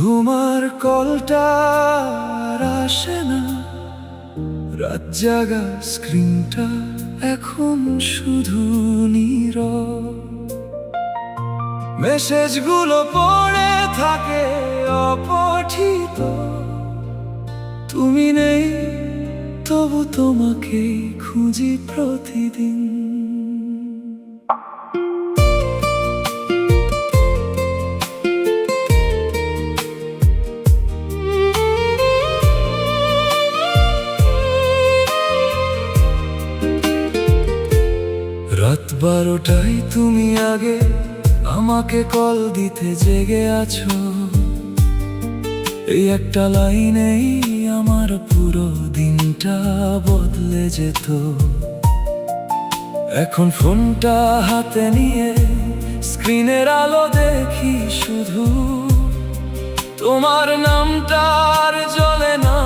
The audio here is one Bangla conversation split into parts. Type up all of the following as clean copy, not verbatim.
তোমার কলটা আর আসে না, রাত জাগা স্ক্রিনটা এখন শুধু নীরব। মেসেজগুলো পড়ে থাকে অপঠিত, তুমি নেই তবু তোমাকে খুঁজি প্রতিদিন। রাত 12টায় তুমি আগে আমাকে কল দিতে জেগে আছো, এই একটা লাইনেই আমার পুরো দিনটা বদলে যেত। এখন ফোনটা হাতে নিয়ে স্ক্রিনের আলো দেখি শুধু, তোমার নামটা আর জ্বলে না,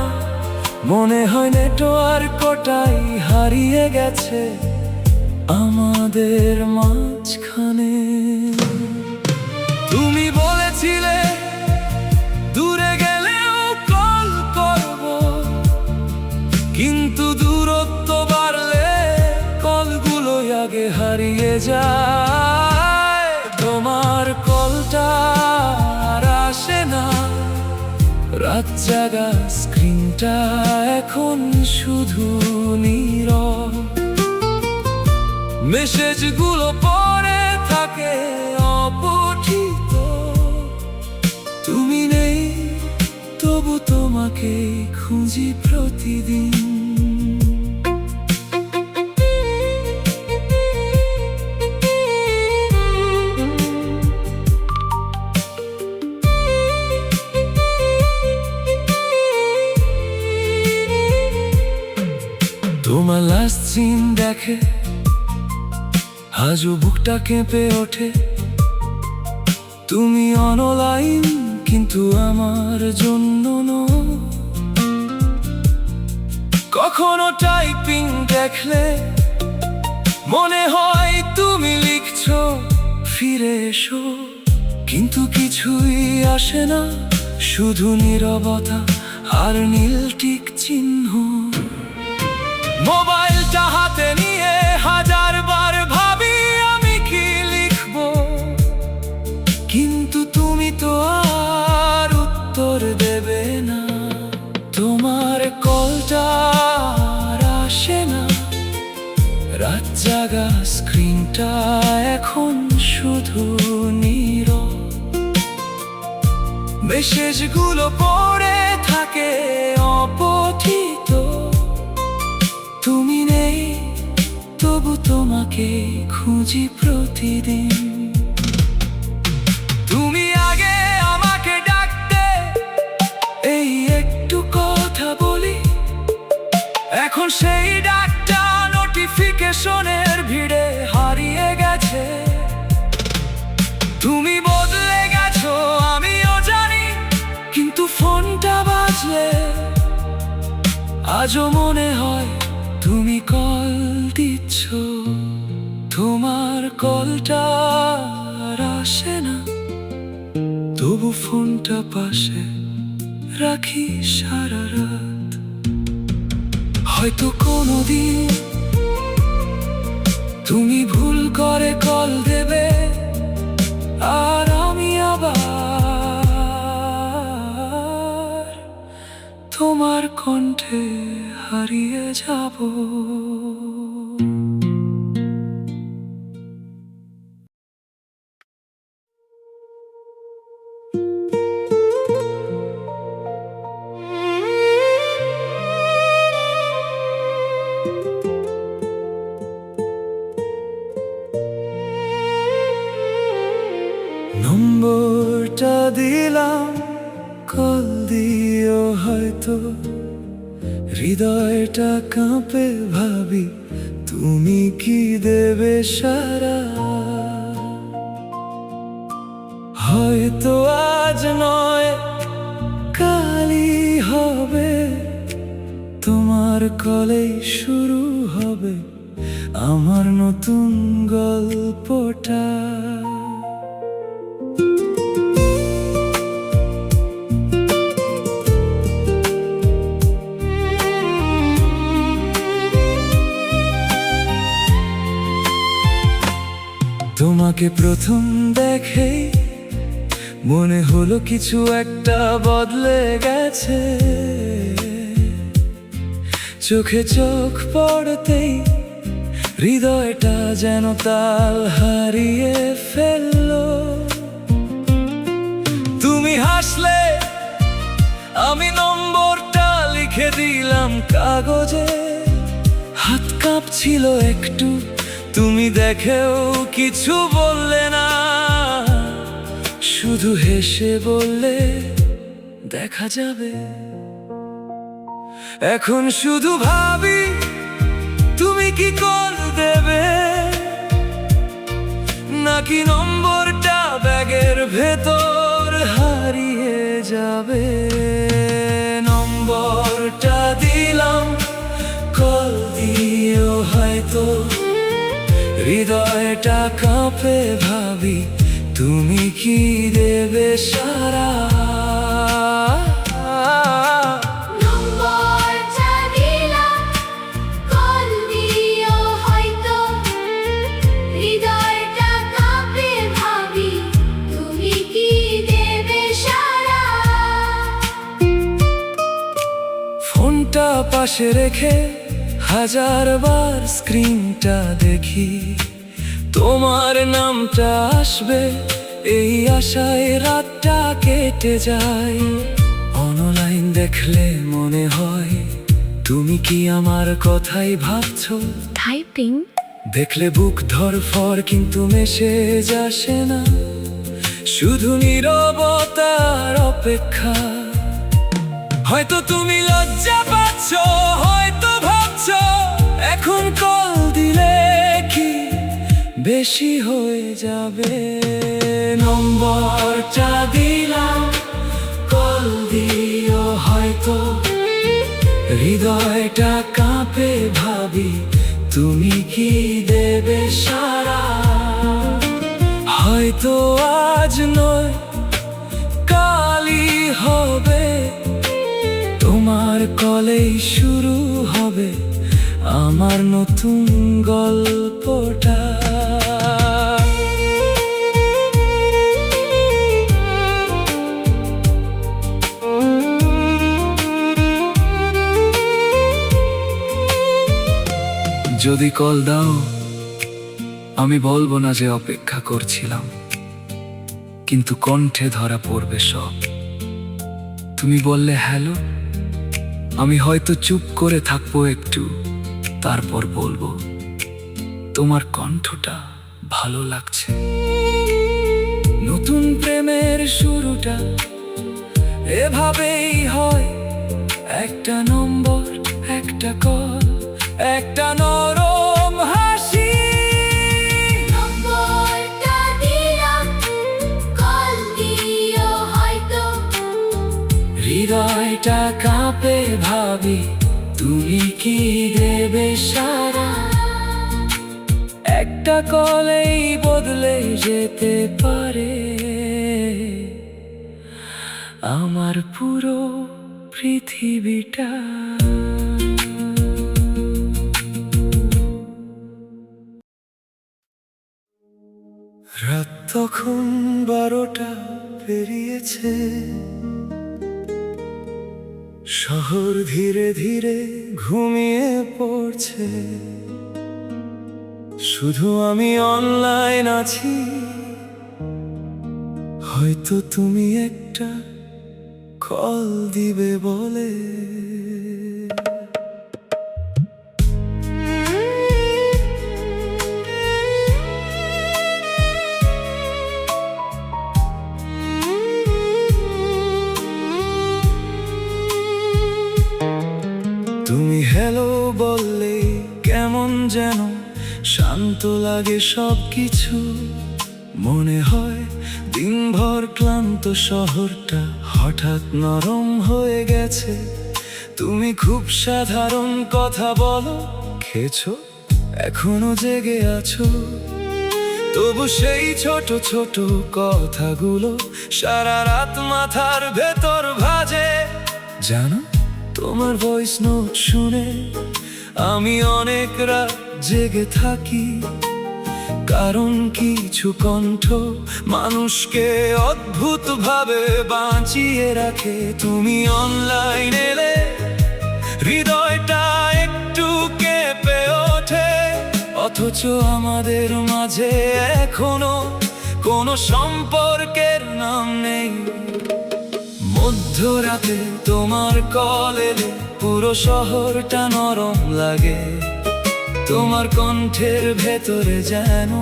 মনে হয় নেটওয়ার্কটাই হারিয়ে গেছে আমাদের মাঝখানে। তুমি বলেছিলে দূরে গেলেও কল করব, কিন্তু দূরত্ব বাড়লে কলগুলোই আগে হারিয়ে যায়। তোমার কলটা আর আসে না, রাত জাগা স্ক্রিনটা এখন শুধু নীরব। মেসেজগুলো পড়ে থাকে অপঠিত, তুমি নেই তবু তোমাকে খুঁজি প্রতিদিন। তোমার লাস্ট সিন দেখে আজও বুকটা কেঁপে ওঠে। তুমি অনলাইন কিন্তু আমার জন্য নও। কখনো টাইপিং দেখলে মনে হয় তুমি লিখছো ফিরে এসো, কিন্তু কিছুই আসে না, শুধু নীরবতা আর নীল টিক চিহ্ন। মোবাইলটা হাতে নিয়ে হাজারবার ভাবি আমি কি লিখবো, কিন্তু তুমি তো আর উত্তর দেবে না। তোমার কলটা আর আসে না, রাত জাগা স্ক্রিনটা এখন শুধু নীরব। মেসেজগুলো পড়ে থাকে অপঠিত, তুমি নেই তবু তোমাকে খুঁজি প্রতিদিন। তুমি আগে আমাকে ডাকতে, এই একটু কথা বলি, এখন সেই ডাকটা নোটিফিকেশনের ভিড়ে হারিয়ে গেছে। তুমি বদলে গেছো আমিও জানি, কিন্তু ফোনটা বাজলে আজও মনে হয় তুমি কল দিচ্ছ। তোমার কলটা আর আসে না, তবু ফোনটা পাশে রাখি সারা রাত। হয়তো কোনোদিন তুমি ভুল করে কল দেবে, আর আমি আবার তোমার কণ্ঠে হারিয়ে যাব। নম্বরটা দিলাম, কল দিও হয়তো, হৃদয়টা কাঁপে ভাবি তুমি কি দেবে সারা। হয়তো আজ নয় কালই হবে, তোমার কলেই শুরু হবে আমার নতুন গল্পটা। তোমাকে প্রথম দেখেই মনে হলো কিছু একটা বদলে গেছে। চোখে চোখ পড়তেই হৃদয়টা যেন তাল হারিয়ে ফেললো। তুমি হাসলে আমি নম্বরটা লিখে দিলাম কাগজে। হাত কাঁপছিল একটু, তুমি দেখেও কিছু বললে না, শুধু হেসে বললে দেখা যাবে। এখন শুধু ভাবি তুমি কি কল দেবে, নাকি নম্বরটা ব্যাগের ভেতর হারিয়ে যাবে। নম্বরটা দিলাম, কল দিও হয়তো। হৃদয়টা কাঁপে ভাবি তুমি কি দেবে সারা। নম্বরটা দিলাম, কল দিও হয়তো। হৃদয়টা কাঁপে ভাবি তুমি কি দেবে সারা। ফোনটা পাশে রেখে হাজারবার স্ক্রিনটা দেখি, তোমার নামটা আসবে এই আশায় রাতটা কেটে যায়। অনলাইন দেখলে মনে হয় তুমি কি আমার কথাই ভাবছো। টাইপিং দেখলে বুক ধরফর কিন্তু মেসেজ আসে না, শুধু নীরবতার অপেক্ষা। হয়তো তুমি লজ্জা পাচ্ছ, হয়তো ভাবছো এখন কল দিলে কি বেশি হয়ে যাবে। নম্বরটা দিলাম, কল দিও হয়তো। হৃদয়টা কাঁপে ভাবি তুমি কি দেবে সারা। হয়তো আজ নয় কালই হবে, তোমার কলেই শুরু হবে আমার নতুন গল্পটা। যদি কল দাও আমি বলবো না যে অপেক্ষা করছিলাম, কিন্তু কণ্ঠে ধরা পড়বে সব। তুমি বললে হ্যালো, আমি হয়তো চুপ করে থাকবো একটু, তারপর বলবো তোমার কণ্ঠটা ভালো লাগছে। নতুন প্রেমের শুরুটা এভাবেই হয়, একটা নম্বর, একটা কল, একটা নরম হাসি। নম্বরটা দিলাম, কল দিও হয়তো। হৃদয়টা কাঁপে ভাবি তুমি কি দেবে সারা। একটা কলেই বদলে যেতে পারে আমার পুরো পৃথিবীটা। রাত তখন 12টা পেরিয়েছে, শহর ধীরে ধীরে ঘুমিয়ে পড়ছে। শুধু আমি অনলাইন আছি, হয়তো তুমি একটা কল দিবে বলে। তুমি হ্যালো বললে কেমন যেন শান্ত লাগে সব কিছু। মনে হয় দিনভর ক্লান্ত শহরটা হঠাৎ নরম হয়ে গেছে। তুমি খুব সাধারণ কথা বলো, খেয়েছো, এখনো জেগে আছো। তবু সেই ছোট ছোট কথাগুলো সারা রাত মাথার ভেতর ভাজে। জানো, তোমার ভয়েস নোট শুনে আমি অনেক রাত জেগে থাকি। কারণ কিছু কণ্ঠ মানুষকে অদ্ভুত ভাবে বাঁচিয়ে রাখে। তুমি অনলাইন এলে হৃদয়টা একটু কেঁপে ওঠে, অথচ আমাদের মাঝে এখনো কোনো সম্পর্কের নাম নেই। মধ্যরাতে তোমার কল এলে পুরো শহরটা নরম লাগে, তোমার কণ্ঠের ভেতরে যেন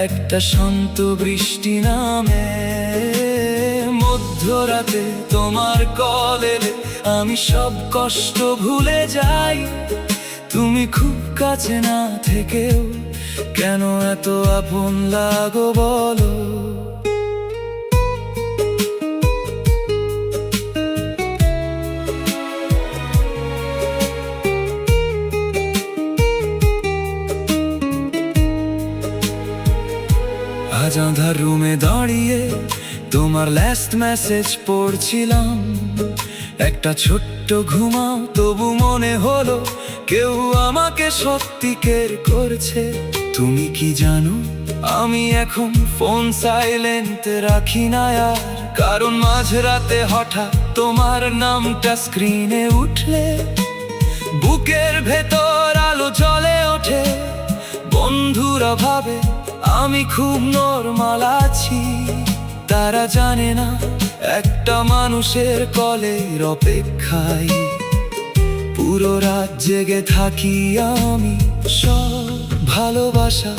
একটা শান্ত বৃষ্টি নামে। মধ্যরাতে তোমার কল এলে আমি সব কষ্ট ভুলে যাই, তুমি খুব কাছে না থেকেও কেন এত আপন লাগো বলো। আজ আঁধার রুমে দাঁড়িয়ে তোমার লাস্ট মেসেজ পড়ছিলাম, একটা ছোট্ট ঘুমাও তবু মনে হলো কেউ আমাকে সত্যি কেয়ার করছে। তুমি কি জানো আমি এখন ফোন সাইলেন্টে রাখি না আর, কারণ মাঝরাতে হঠাৎ তোমার নামটা স্ক্রিনে উঠলে বুকের ভেতর আলো জ্বলে ওঠে। বন্ধুরা ভাবে আমি খুব নরমাল আছি, তারা জানে না একটা মানুষের কলের অপেক্ষায় পুরো রাত জেগে থাকি আমি। সব ভালোবাসা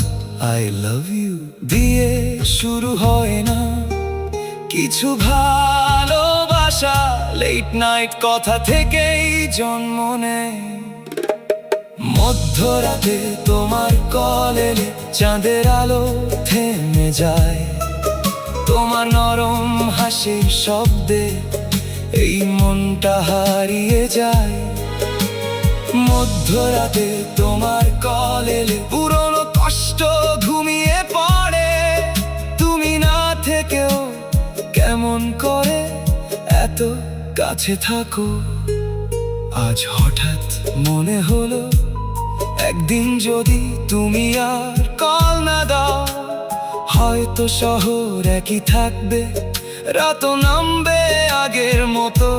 আই লাভ ইউ দিয়ে শুরু হয় না, কিছু ভালোবাসা লেট নাইট কথা থেকেই জন্ম নেয়। মধ্যরাতে তোমার কল এলে চাঁদের আলো থেমে যায়, তোমার নরম হাসির শব্দে এই মনটা হারিয়ে যায়। মধ্যরাতে তোমার কল এলে পুরনো কষ্ট ঘুমিয়ে পড়ে, তুমি না থেকেও কেমন করে এত কাছে থাকো। আজ হঠাৎ মনে হলো একদিন যদি তুমি আর কল না দাও, হয়তো শহর একই থাকবে, রাতও নামবে আগের মতো।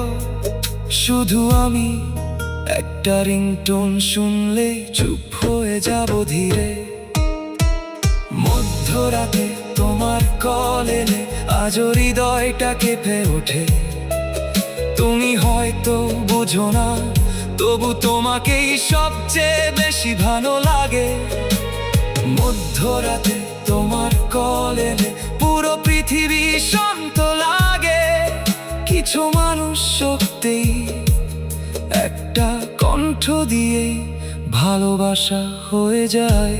শুধু আমি একটা রিংটোন শুনলে চুপ হয়ে যাব ধীরে। মধ্যরাতে তোমার কল এলে আজও হৃদয়টা কেঁপে ওঠে, তুমি হয়তো বুঝো না তবু তোমাকেই সবচেয়ে বেশি ভালো লাগে। মধ্যরাতে তোমার কল এলে পুরো পৃথিবী শান্ত লাগে, কিছু মানুষ সত্যিই একটা কণ্ঠ দিয়ে ভালোবাসা হয়ে যায়।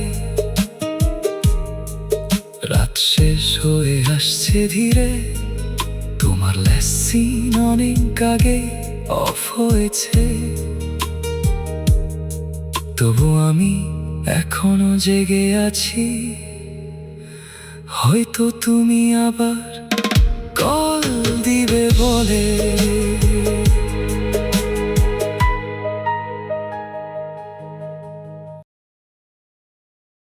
রাত শেষ হয়ে আসছে ধীরে, তোমার লেসিন অনেক আগে অফ হয়েছে, তবু আমি এখনো জেগে আছি। হয়তো তুমি আবার কল দিবে বলে।